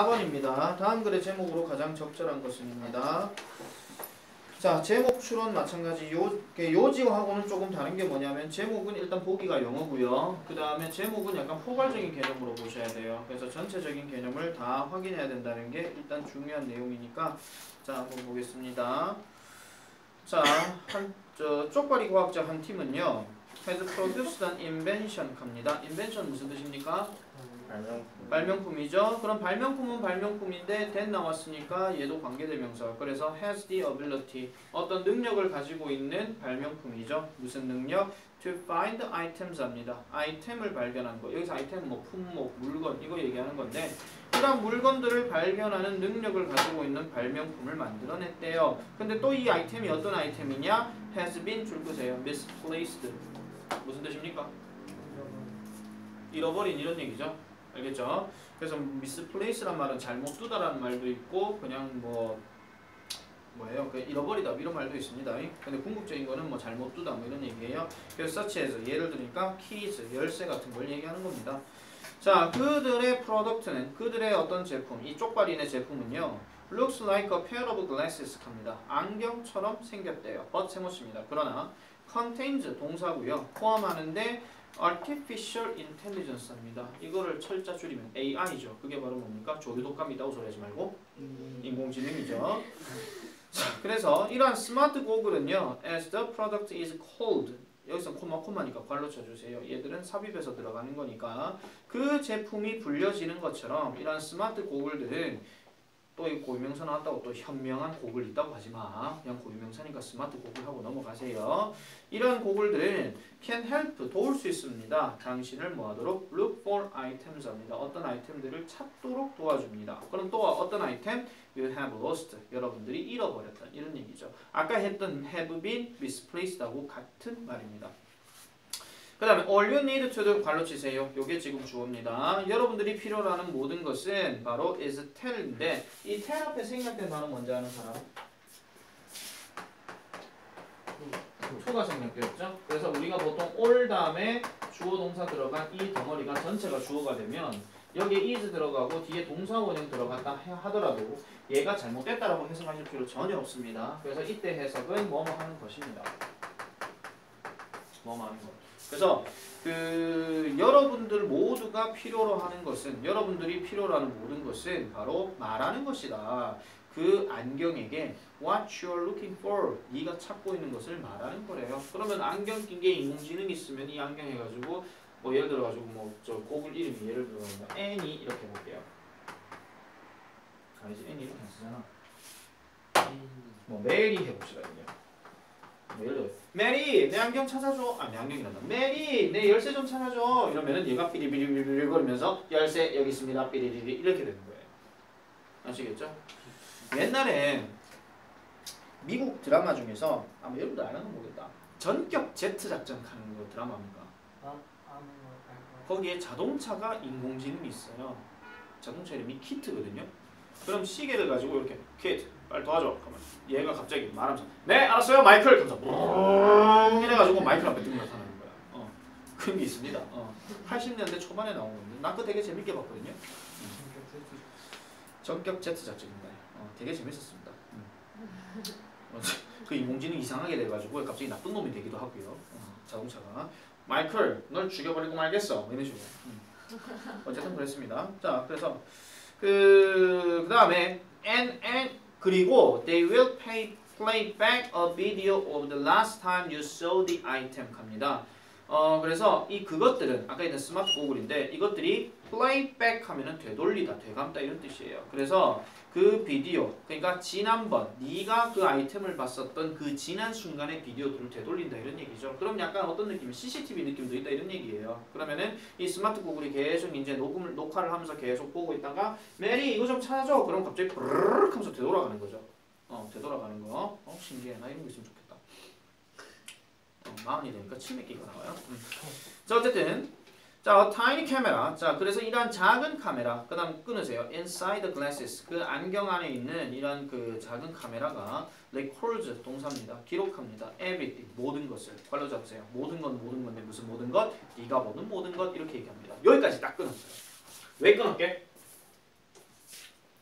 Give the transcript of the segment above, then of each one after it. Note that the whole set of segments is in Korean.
4번입니다. 다음 글의 제목으로 가장 적절한 것은입니다. 자, 제목 추론 마찬가지. 요지하고는 조금 다른 게 뭐냐면 제목은 일단 보기가 영어고요. 그 다음에 제목은 약간 포괄적인 개념으로 보셔야 돼요. 그래서 전체적인 개념을 다 확인해야 된다는 게 일단 중요한 내용이니까 자, 한번 보겠습니다. 자, 쪽발이 과학자 한 팀은요. has produced an invention 갑니다. invention 무슨 뜻입니까? 발명품이죠. 그럼 발명품은 발명품인데 that 나왔으니까 얘도 관계대명사. 그래서 has the ability 어떤 능력을 가지고 있는 발명품이죠. 무슨 능력? to find items 합니다. 아이템을 발견한 거. 여기서 아이템은 뭐 품목, 물건 이거 얘기하는 건데 이런 물건들을 발견하는 능력을 가지고 있는 발명품을 만들어냈대요. 근데 또 이 아이템이 어떤 아이템이냐? has been 줄 거세요. misplaced. 무슨 뜻입니까? 잃어버린 이런 얘기죠. 알겠죠? 그래서 misplace란 말은 잘못 두다라는 말도 있고 그냥 뭐예요? 잃어버리다 이런 말도 있습니다. 근데 궁극적인 거는 뭐 잘못 두다 뭐 이런 얘기예요. 그래서 such as 예를 들으니까 keys 열쇠 같은 걸 얘기하는 겁니다. 자, 그들의 프로덕트는 그들의 어떤 제품, 이 쪽발인의 제품은요. looks like a pair of glasses 합니다. 안경처럼 생겼대요. but 세모입니다. 그러나 contains 동사고요. 포함하는데 artificial intelligence입니다. 이거를 철자 줄이면 AI죠. 그게 바로 뭡니까? 조류독감 있다고 소리하지 말고 인공지능이죠. 자, 그래서 이러한 스마트 고글은요. as the product is called 여기서 코마니까 괄로 쳐주세요. 얘들은 삽입해서 들어가는 거니까 그 제품이 불려지는 것처럼 이러한 스마트 고글들은 또 이 고유명사 나왔다고 또 현명한 고글 있다고 하지마. 그냥 고유명사니까 스마트 고글 하고 넘어가세요. 이런 고글들은 can help 도울 수 있습니다. 당신을 뭐하도록 look for items 합니다. 어떤 아이템들을 찾도록 도와줍니다. 그럼 또 어떤 아이템? You have lost. 여러분들이 잃어버렸다. 이런 얘기죠. 아까 했던 have been misplaced하고 같은 말입니다. 그 다음에 all you need to도 괄로 치세요. 요게 지금 주어입니다. 여러분들이 필요로 하는 모든 것은 바로 is tell인데 이 tell 앞에 생략된 단어 뭔지 아는 사람? 초가 생략되었죠? 그래서 우리가 보통 all 다음에 주어 동사 들어간 이 덩어리가 전체가 주어가 되면 여기에 is 들어가고 뒤에 동사 원형 들어갔다 하더라도 얘가 잘못됐다라고 해석하실 필요 전혀 없습니다. 그래서 이때 해석은 뭐뭐 하는 것입니다. 뭐뭐 하는 것. 그래서 여러분들 모두가 필요로 하는 것은 여러분들이 필요로 하는 모든 것은 바로 말하는 것이다. 그 안경에게 what you're looking for 네가 찾고 있는 것을 말하는 거래요. 그러면 안경 낀 게 인공지능 있으면 이 안경 해가지고 뭐 예를 들어가지고 뭐 저 고글 이름이 예를 들어 뭐 애니 이렇게 볼게요. 아니지 애니 이렇게 안 쓰잖아. 뭐 메리 해봅시다 그냥. 뭐 예를 들어 메리 내 안경 찾아줘. 내 안경이란다. 메리 내 열쇠 좀 찾아줘. 이러면은 얘가 삐리삐리삐리 거리면서 열쇠 여기 있습니다. 삐리리리 이렇게 되는 거예요. 아시겠죠? 옛날에 미국 드라마 중에서 아마 여러분들 안 하는 모르겠다. 전격 제트 작전 하는 거 드라마입니까? 거기에 자동차가 인공지능이 있어요. 자동차 이름이 키트거든요. 그럼 시계를 가지고 이렇게 키트 빨리 도와줘. 그러면 얘가 갑자기 말하면서 네 알았어요 마이클. 그래서 이래가지고 마이클 앞에 등을 나타나는 거야. 그런 게 있습니다. 80년대 초반에 나온 건데 나 그거 되게 재밌게 봤거든요. 전격 제트 작전입니다. 되게 재밌었습니다. 그 인공지능 이상하게 돼가지고 갑자기 나쁜 놈이 되기도 하고요. 자동차가 마이클 널 죽여버리고 말겠어 이런 식으로. 어쨌든 그랬습니다. 자 그래서 그 다음에 and 그리고 they will play back a video of the last time you saw the item 갑니다. 그래서 이 그것들은 아까 있는 스마트 고글인데 이것들이 play back 하면은 되돌리다, 되감다 이런 뜻이에요. 그래서 그 비디오, 그러니까 지난번 네가 그 아이템을 봤었던 그 지난 순간의 비디오들을 되돌린다 이런 얘기죠. 그럼 약간 어떤 느낌? CCTV 느낌도 있다 이런 얘기예요. 그러면은 이 스마트 고글이 계속 이제 녹화를 하면서 계속 보고 있다가 메리 이거 좀 찾아줘. 그럼 갑자기 브르르 하면서 되돌아가는 거죠. 되돌아가는 거. 신기해. 나 이런 거 있으면 좋겠다. 마흔이 되니까 치맥기가 나와요. 자 어쨌든 자 tiny camera. 자 그래서 이러한 작은 카메라. 그 다음 끊으세요. inside the glasses. 그 안경 안에 있는 이런 그 작은 카메라가 records 동사입니다. 기록합니다. everything 모든 것을 괄호 잡으세요. 모든 건 모든 건데 무슨 모든 것? 네가 보는 모든 것 이렇게 얘기합니다. 여기까지 딱 끊었어요. 왜 끊었게?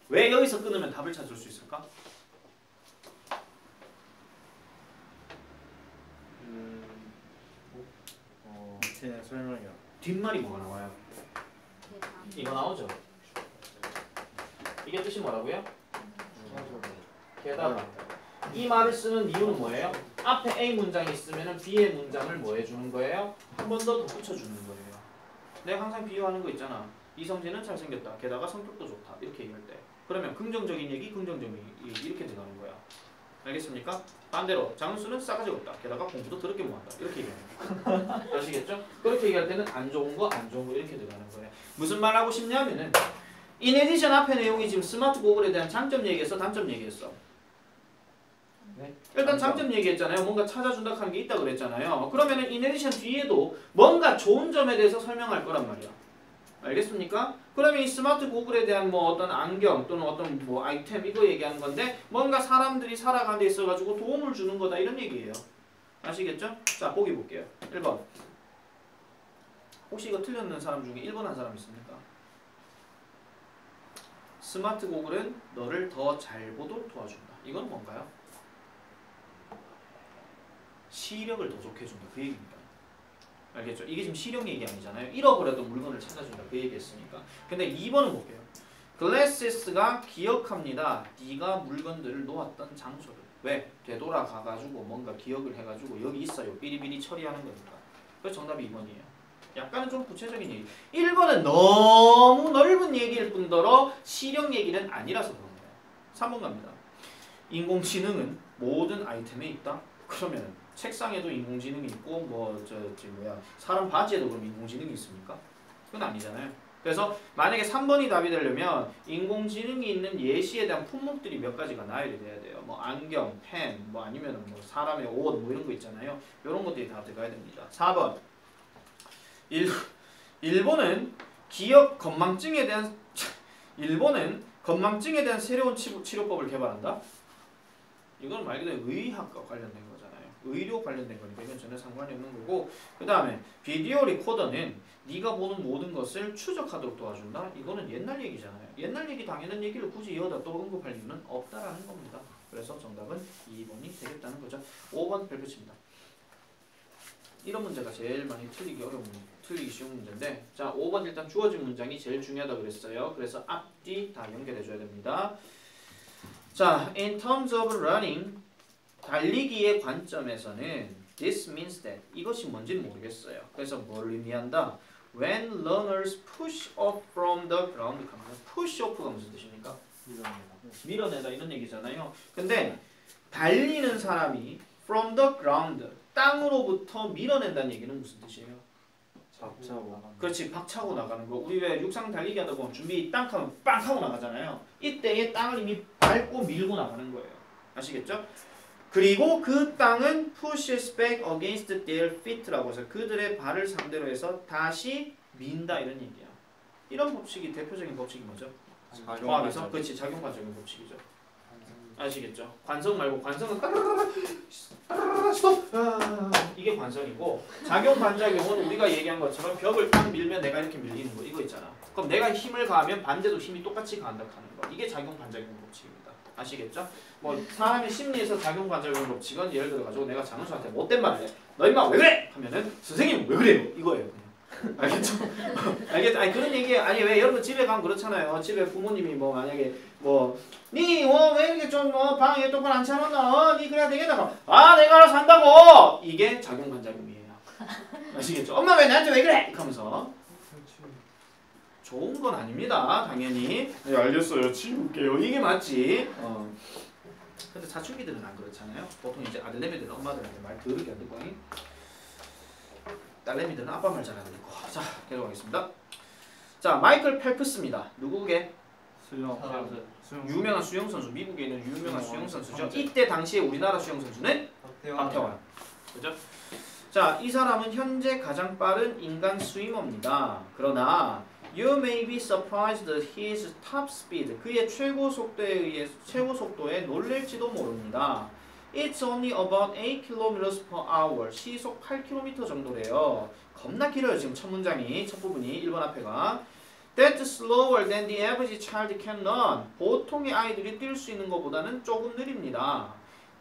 왜 여기서 끊으면 답을 찾을 수 있을까? 밑에 설명이요. 뒷말이 뭐가 나와요? 이거 나오죠? 이게 뜻이 뭐라고요? 게다가 이 말을 쓰는 이유는 뭐예요? 앞에 A 문장이 있으면 B의 문장을 뭐 해주는 거예요? 한 번 더 덧붙여주는 거예요. 내가 항상 비유하는 거 있잖아. 이성진은 잘생겼다. 게다가 성격도 좋다. 이렇게 얘기할 때. 그러면 긍정적인 얘기, 긍정적인 얘기 이렇게 들어가는 거야. 알겠습니까? 반대로 장수는 싸가지 없다. 게다가 공부도 더럽게 못한다. 이렇게 얘기하는 거야. 아시겠죠? 그렇게 얘기할 때는 안 좋은 거, 안 좋은 거 이렇게 들어가는 거예요. 무슨 말 하고 싶냐면은 in addition 앞에 내용이 지금 스마트 고글에 대한 장점 얘기했어, 단점 얘기했어? 네. 일단 장점 얘기했잖아요. 뭔가 찾아준다 하는 게 있다 그랬잖아요. 그러면은 in addition 뒤에도 뭔가 좋은 점에 대해서 설명할 거란 말이야. 알겠습니까? 그러면 이 스마트 고글에 대한 뭐 어떤 안경 또는 어떤 뭐 아이템 이거 얘기하는 건데 뭔가 사람들이 살아가는 데 있어가지고 도움을 주는 거다 이런 얘기예요. 아시겠죠? 자 보기 볼게요. 1번. 혹시 이거 틀렸는 사람 중에 1번 한 사람 있습니까? 스마트 고글은 너를 더 잘 보도록 도와준다. 이건 뭔가요? 시력을 더 좋게 해준다. 그 얘기입니다. 알겠죠? 이게 지금 실용 얘기 아니잖아요. 잃어버려도 물건을 찾아준다. 그 얘기했으니까. 근데 2번은 볼게요. 글래시스가 기억합니다. 네가 물건들을 놓았던 장소를. 왜? 되돌아가가지고 뭔가 기억을 해가지고 여기 있어요. 삐리삐리 처리하는 거니까. 그래서 정답이 2번이에요. 약간은 좀 구체적인 얘기. 1번은 너무 넓은 얘기일 뿐더러 실용 얘기는 아니라서 그런 거예요. 3번 갑니다. 인공지능은 모든 아이템에 있다? 그러면 책상에도 인공지능이 있고 사람 바지에도 그럼 인공지능이 있습니까? 그건 아니잖아요. 그래서 만약에 3번이 답이 되려면 인공지능이 있는 예시에 대한 품목들이 몇 가지가 나열이 돼야 돼요. 뭐 안경, 펜, 뭐 아니면 뭐 사람의 옷 뭐 이런 거 있잖아요. 이런 것들이 다 들어가야 됩니다. 4번. 일본은 건망증에 대한 새로운 치료법을 개발한다. 이건 말 그대로 의학과 관련된 거잖아요. 의료 관련된 거니까 이건 전혀 상관이 없는 거고. 그 다음에 비디오 리코더는 네가 보는 모든 것을 추적하도록 도와준다. 이거는 옛날 얘기잖아요. 옛날 얘기 당연한 얘기를 굳이 여기다 또 언급할 이유는 없다라는 겁니다. 그래서 정답은 2번이 되겠다는 거죠. 5번 별표칩니다. 이런 문제가 제일 많이 틀리기 쉬운 문제인데, 자 5번 일단 주어진 문장이 제일 중요하다고 그랬어요. 그래서 앞뒤 다 연결해 줘야 됩니다. 자, in terms of running, 달리기의 관점에서는 this means that, 이것이 뭔지는 모르겠어요. 그래서 뭘 의미한다? When learners push off from the ground, push off가 무슨 뜻입니까? 밀어내다 이런 얘기잖아요. 근데 달리는 사람이 from the ground, 땅으로부터 밀어낸다는 얘기는 무슨 뜻이에요? 박차고. 그렇지, 박차고 나가는 거. 우리 왜 육상 달리기 하다 보면 준비 땅 하면 빵 하고 나가잖아요. 이때에 땅을 이미 밟고 밀고 나가는 거예요. 아시겠죠? 그리고 그 땅은 pushes back against their feet라고 해서 그들의 발을 상대로 해서 다시 민다 이런 얘기야. 이런 법칙이 대표적인 법칙이 뭐죠? 과학에서 그렇지, 작용관적인 법칙이죠. 아시겠죠? 관성 말고 관성은 스톱! 이게 관성이고 작용 반작용은 우리가 얘기한 것처럼 벽을 딱 밀면 내가 이렇게 밀리는 거 이거 있잖아. 그럼 내가 힘을 가하면 반대도 힘이 똑같이 가한다 하는 거. 이게 작용 반작용 법칙입니다. 아시겠죠? 뭐 사람의 심리에서 작용 반작용 법칙은 예를 들어 가지고 내가 장수한테 못된 말을 해. 너 임마 왜 그래? 하면은 선생님 왜 그래요? 이거예요. 그냥. 알겠죠? 알겠죠? 아니 그런 얘기 아니 왜 여러분 집에 가면 그렇잖아요. 집에 부모님이 뭐 만약에 니 왜 이렇게 좀 방에 똑바로 안 차놓나? 니 그래야 되겠나? 아 내가 알아서 한다고. 이게 작용 반작용이에요. 아시겠죠? 엄마 왜 나한테 왜 그래? 하면서 좋은 건 아닙니다. 당연히. 네 알겠어요. 치울게요. 이게 맞지. 근데 사춘기들은 안 그렇잖아요. 보통 이제 아들내미들은 엄마들한테 말 더럽게 안 듣고 딸내미들은 아빠 말 잘 안 듣고. 자 계속하겠습니다. 자 마이클 펠프스입니다. 누구게? 유명한 수영 선수. 미국에 있는 유명한 수영 선수죠. 이때 당시에 우리나라 수영 선수는 박태환. 그죠? 자, 이 사람은 현재 가장 빠른 인간 스위머입니다. 그러나 you may be surprised at his top speed. 그의 최고 속도에 놀랄지도 모릅니다. It's only about 8 km/h. 시속 8km 정도래요. 겁나 길어요. 지금 첫 문장이 첫 부분이 1번 앞에가. That's slower than the average child can run. 보통의 아이들이 뛸 수 있는 것보다는 조금 느립니다.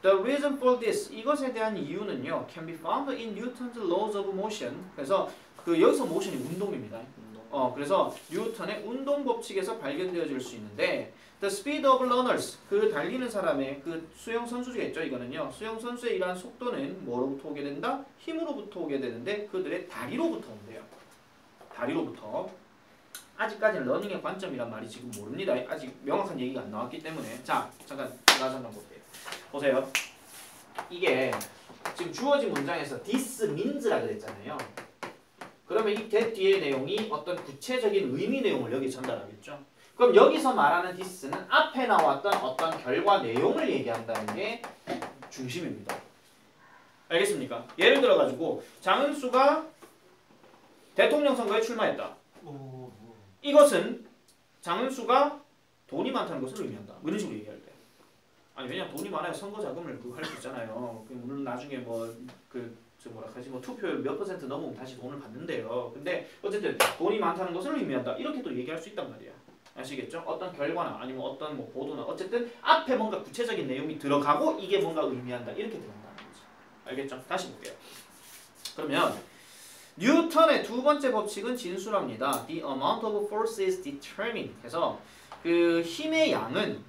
The reason for this, 이것에 대한 이유는요, can be found in Newton's laws of motion. 그래서 그 여기서 motion이 운동입니다. 그래서 뉴턴의 운동 법칙에서 발견되어질 수 있는데, the speed of learners, 그 달리는 사람의 그 수영 선수겠죠. 이거는요, 수영 선수의 이러한 속도는 뭐로부터 오게 된다? 힘으로부터 오게 되는데 그들의 다리로부터 온대요. 다리로부터. 아직까지는 러닝의 관점이란 말이 지금 모릅니다. 아직 명확한 얘기가 안 나왔기 때문에. 자, 잠깐 제가 한번 볼게요. 보세요. 이게 지금 주어진 문장에서 this means라 그랬잖아요. 그러면 이 that 뒤의 내용이 어떤 구체적인 의미 내용을 여기 전달하겠죠. 그럼 여기서 말하는 this는 앞에 나왔던 어떤 결과 내용을 얘기한다는 게 중심입니다. 알겠습니까? 예를 들어가지고 장은수가 대통령 선거에 출마했다. 이것은 장은수가 돈이 많다는 것을 의미한다. 이런 식으로 얘기할 때. 아니 왜냐면 돈이 많아야 선거 자금을 할 수 있잖아요. 물론 나중에 뭐 투표율 몇 % 넘으면 다시 돈을 받는데요. 근데 어쨌든 돈이 많다는 것을 의미한다. 이렇게도 얘기할 수 있단 말이야. 아시겠죠? 어떤 결과나 아니면 어떤 뭐 보도나 어쨌든 앞에 뭔가 구체적인 내용이 들어가고 이게 뭔가 의미한다. 이렇게 들어간다는 거죠. 알겠죠? 다시 볼게요. 그러면 뉴턴의 두 번째 법칙은 진수랍니다. The amount of force is determined. 그래서 그 힘의 양은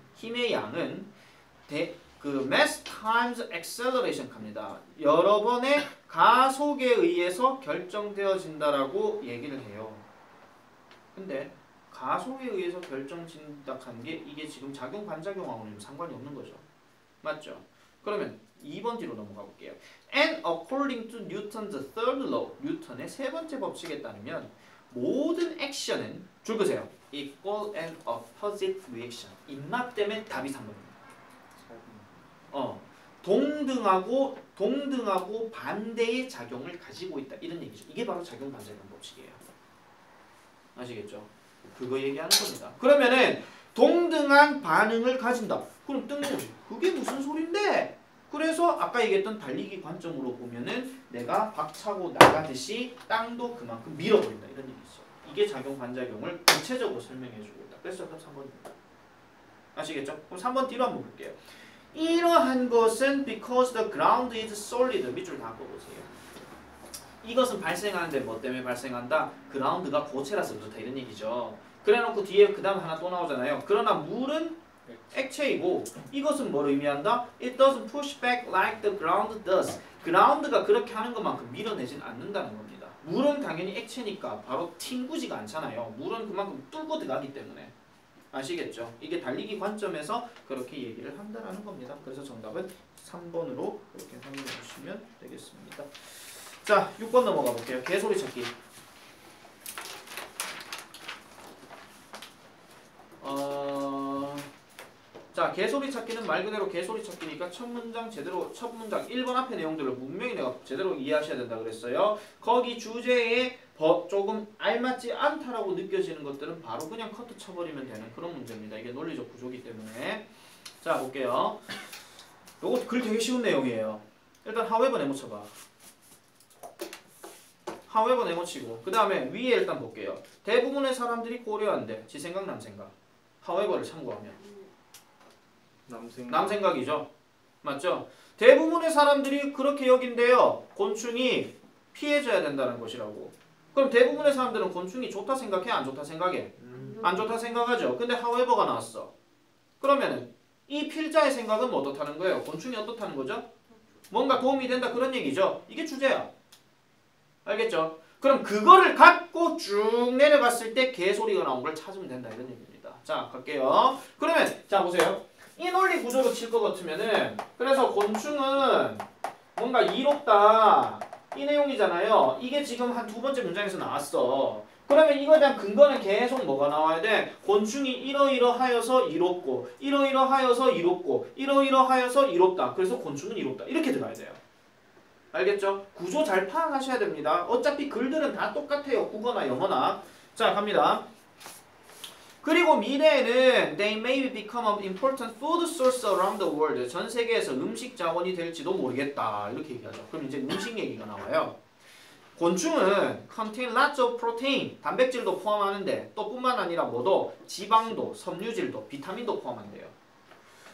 그 mass times acceleration 갑니다. 여러 번의 가속에 의해서 결정되어진다라고 얘기를 해요. 근데 가속에 의해서 결정진다는 게 이게 지금 작용 반작용하고는 상관이 없는 거죠. 맞죠? 그러면 2번 뒤로 넘어가 볼게요. And according to Newton's third law, 뉴턴의 세 번째 법칙에 따르면 모든 액션은 줄거세요. equal and opposite reaction. 입맛 때문에 답이 3번입니다. 동등하고 반대의 작용을 가지고 있다. 이런 얘기죠. 이게 바로 작용 반작용 법칙이에요. 아시겠죠? 그거 얘기하는 겁니다. 그러면은 동등한 반응을 가진다. 그럼 뜬금없이 그게 무슨 소린데? 그래서 아까 얘기했던 달리기 관점으로 보면은 내가 박차고 나가듯이 땅도 그만큼 밀어버린다. 이런 얘기죠. 이게 작용 반작용을 구체적으로 설명해주고 있다. 그래서 답 3번입니다. 아시겠죠? 그럼 3번 뒤로 한번 볼게요. 이러한 것은 because the ground is solid. 밑줄 다 꺼보세요. 이것은 발생하는데 뭐 때문에 발생한다? 그라운드가 고체라서 그렇다. 이런 얘기죠. 그래놓고 뒤에 그 다음 하나 또 나오잖아요. 그러나 물은 액체이고 이것은 뭘 의미한다? It doesn't push back like the ground does. 그라운드가 그렇게 하는 것만큼 밀어내진 않는다는 겁니다. 물은 당연히 액체니까 바로 튕구지가 않잖아요. 물은 그만큼 뚫고 들어가기 때문에. 아시겠죠? 이게 달리기 관점에서 그렇게 얘기를 한다는 겁니다. 그래서 정답은 3번으로 이렇게 확인해 주시면 되겠습니다. 자, 6번 넘어가 볼게요. 개소리 찾기. 자, 개소리 찾기는 말 그대로 개소리 찾기니까 첫 문장 1번 앞에 내용들을 분명히 내가 제대로 이해하셔야 된다 그랬어요. 거기 주제에 조금 알맞지 않다라고 느껴지는 것들은 바로 그냥 커트 쳐버리면 되는 그런 문제입니다. 이게 논리적 구조이기 때문에. 자, 볼게요. 요거 글 되게 쉬운 내용이에요. 일단 however 네모 쳐봐. however 네모 치고 그 다음에 위에 일단 볼게요. 대부분의 사람들이 고려한대. 지 생각 남 생각. however를 참고하면 남 생각이죠. 맞죠? 대부분의 사람들이 그렇게 여긴대요. 곤충이 피해져야 된다는 것이라고. 그럼 대부분의 사람들은 곤충이 좋다 생각해? 안 좋다 생각해? 안 좋다 생각하죠. 근데 however가 나왔어. 그러면은 이 필자의 생각은 뭐 어떻다는 거예요? 곤충이 어떻다는 거죠? 뭔가 도움이 된다 그런 얘기죠. 이게 주제야. 알겠죠? 그럼 그거를 갖고 쭉 내려갔을 때 개소리가 나온 걸 찾으면 된다 이런 얘기입니다. 자, 갈게요. 그러면 자 보세요. 이 논리 구조로 칠 것 같으면은 그래서 곤충은 뭔가 이롭다 이 내용이잖아요. 이게 지금 한 두 번째 문장에서 나왔어. 그러면 이거에 대한 근거는 계속 뭐가 나와야 돼? 곤충이 이러이러하여서 이롭고 이러이러하여서 이롭고 이러이러하여서 이롭다. 그래서 곤충은 이롭다. 이렇게 들어가야 돼요. 알겠죠? 구조 잘 파악하셔야 됩니다. 어차피 글들은 다 똑같아요. 국어나 영어나. 자, 갑니다. 그리고 미래에는 they may become an important food source around the world. 전 세계에서 음식 자원이 될지도 모르겠다. 이렇게 얘기하죠. 그럼 이제 음식 얘기가 나와요. 곤충은 contain lots of protein, 단백질도 포함하는데 또 뿐만 아니라 뭐도 지방도, 섬유질도, 비타민도 포함한대요.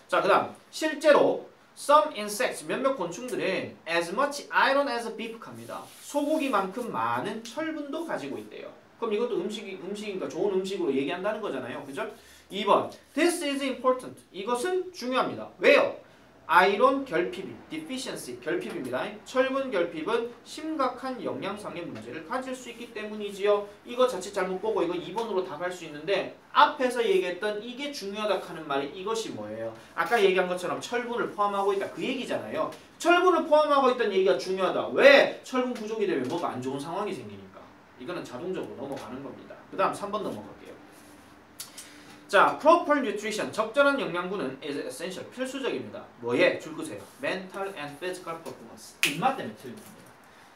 자, 그 다음 실제로 some insects, 몇몇 곤충들은 as much iron as beef 합니다. 소고기만큼 많은 철분도 가지고 있대요. 그럼 이것도 음식이니까 좋은 음식으로 얘기한다는 거잖아요. 그죠? 2번 This is important. 이것은 중요합니다. 왜요? 아이론 결핍이, deficiency, 결핍입니다. 철분 결핍은 심각한 영양상의 문제를 가질 수 있기 때문이지요. 이거 자칫 잘못 보고 이거 2번으로 다 갈 수 있는데 앞에서 얘기했던 이게 중요하다 하는 말이 이것이 뭐예요? 아까 얘기한 것처럼 철분을 포함하고 있다 그 얘기잖아요. 철분을 포함하고 있다는 얘기가 중요하다. 왜? 철분 부족이 되면 뭐가 안 좋은 상황이 생기니까. 이거는 자동적으로 넘어가는 겁니다. 그 다음 3번 넘어갈게요. 자, proper nutrition, 적절한 영양분은 is essential, 필수적입니다. 뭐에? 줄 거세요. mental and physical performance. 입맛 때문에 틀린 겁니다.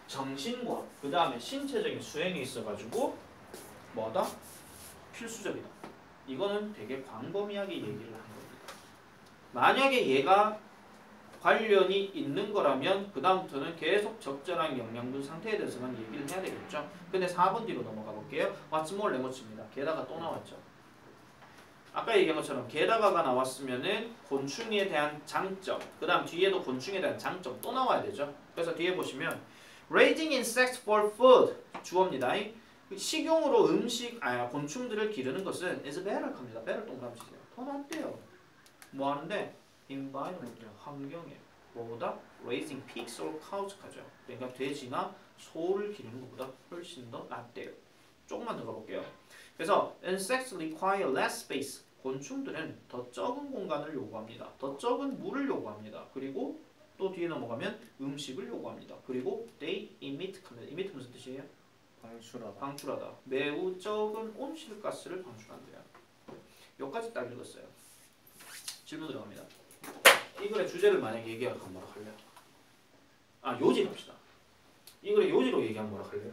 정신과 그 다음에 신체적인 수행이 있어가지고 뭐다? 필수적이다. 이거는 되게 광범위하게 얘기를 한 겁니다. 만약에 얘가 관련이 있는 거라면 그 다음부터는 계속 적절한 영양분 상태에 대해서만 얘기를 해야 되겠죠. 근데 4번 뒤로 넘어가 볼게요. What's more 레모츠입니다. 게다가 또 나왔죠. 아까 얘기한 것처럼 게다가가 나왔으면은 곤충에 대한 장점, 그 다음 뒤에도 곤충에 대한 장점 또 나와야 되죠. 그래서 뒤에 보시면 raising insects for food 주어입니다. 식용으로 곤충들을 기르는 것은 is better 합니다. better 동그라미 치세요. 더 낫대요. 뭐 하는데? environment, 환경에 뭐보다 raising pigs or cows 하죠. 그러니까 돼지나 소를 기르는 것보다 훨씬 더 낫대요. 조금만 더 가볼게요. 그래서 insects require less space. 곤충들은 더 적은 공간을 요구합니다. 더 적은 물을 요구합니다. 그리고 또 뒤에 넘어가면 음식을 요구합니다. 그리고 they emit, emit 무슨 뜻이에요? 방출하다. 방출하다. 매우 적은 온실가스를 방출한대요. 여기까지 딱 읽었어요. 질문 들어갑니다. 이 글의 주제를 만약에 얘기하면 뭐라 할래요? 아, 요지 합시다. 이 글의 요지로 얘기하면 뭐라 할래요?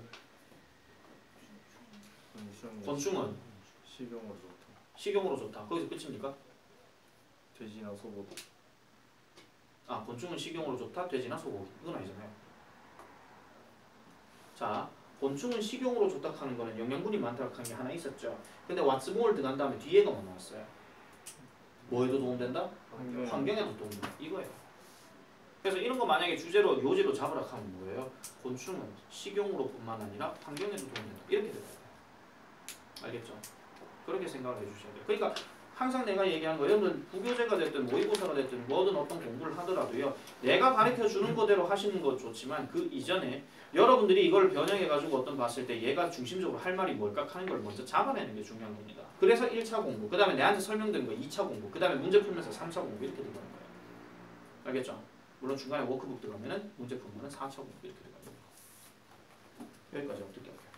곤충은 식용으로 좋다. 식용으로 좋다. 거기서 끝입니까? 돼지나 소고기. 아, 곤충은 식용으로 좋다. 돼지나 소고기. 이건 아니잖아요. 자, 곤충은 식용으로 좋다 하는 거는 영양분이 많다고 하는 게 하나 있었죠. 근데 what's more 들어간 다음에 뒤에가 뭐 나왔어요? 뭐에도 도움된다? 환경에도 도움된다. 이거예요. 그래서 이런 거 만약에 주제로 요지로 잡으라 하면 뭐예요? 곤충은 식용으로 뿐만 아니라 환경에도 도움된다. 이렇게 돼요. 알겠죠? 그렇게 생각을 해주셔야 돼요. 그러니까 항상 내가 얘기한 거 여러분 부교재가 됐든 모의고사가 됐든 뭐든 어떤 공부를 하더라도요. 내가 가르쳐주는 거대로 하시는 거 좋지만 그 이전에 여러분들이 이걸 변형해가지고 어떤 봤을 때 얘가 중심적으로 할 말이 뭘까 하는 걸 먼저 잡아내는 게 중요한 겁니다. 그래서 1차 공부, 그 다음에 내한테 설명드린 거 2차 공부, 그 다음에 문제 풀면서 3차 공부 이렇게 들어가는 거예요. 알겠죠? 물론 중간에 워크북 들어가면은 문제 풀면은 4차 공부 이렇게 들어가는 거예요. 여기까지 어떻게 할까요?